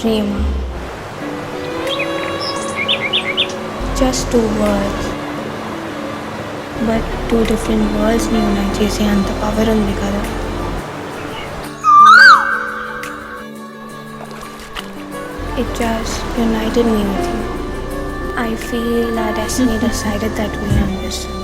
dream. Just two words. But two different worlds ని unite చేసే అంత పవర్ ఉంది కదా. It just united me with you. I feel our destiny decided that we understood.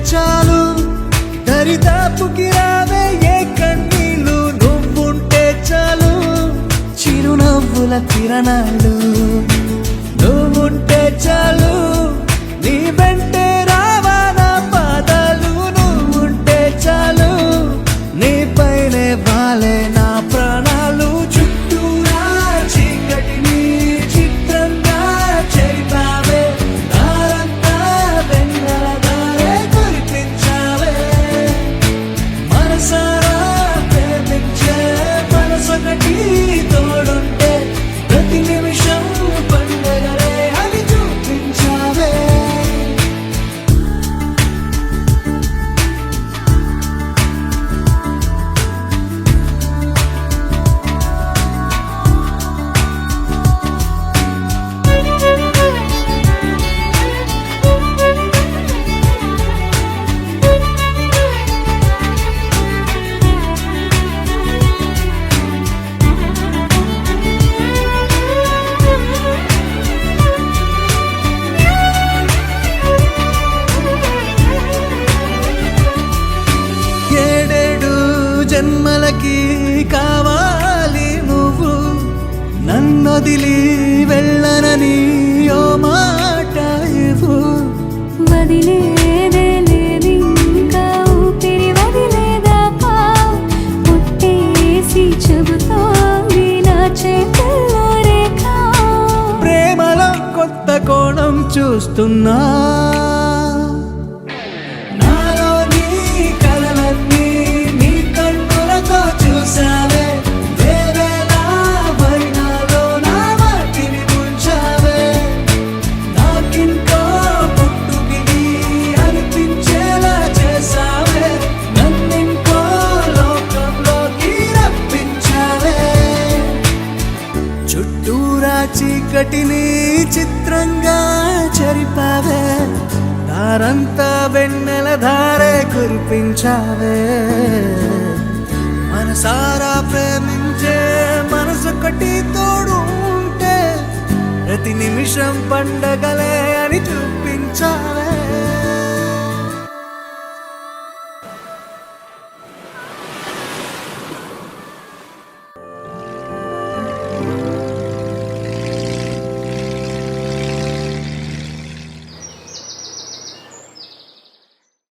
చాలు దరిదాపుకి రావే ఏ కన్నీళ్ళు నువ్వుంటే చాలు చిరునవ్వుల కిరణాలు నువ్వుంటే చాలు నీ వెంటే రావా నా పాదాలు నువ్వుంటే చాలు నీ పైనే వాలే నా ప్రాణాలు చుట్టూరా చీకటిని చిత్రంగా చెరిపావే దారంతా వెన్నెలగా మనసారా ప్రేమించే మనసొకటి తోడుంటే ప్రతి నిమిషం పండగలే అని చూపించావే జన్మలకి కావాలి నువ్వు నన్నొదిలి వెళ్ళనని ఓ మాట ఇవ్వు వదిలేదే లేదు ఇంకా ఊపిరి వదిలేదాకా పుట్టేసి చెబుతోంది నా చేతుల్లో రేఖ ప్రేమలో కొత్త కోణం చూస్తున్నా చీకటిని చిత్రంగా చెరిపావే దారంతా వెన్నెల ధారే కురిపించావే మనసారా ప్రేమించే మనసొకటి తోడు ఉంటే ప్రతి నిమిషం పండగలే అని చూపించావే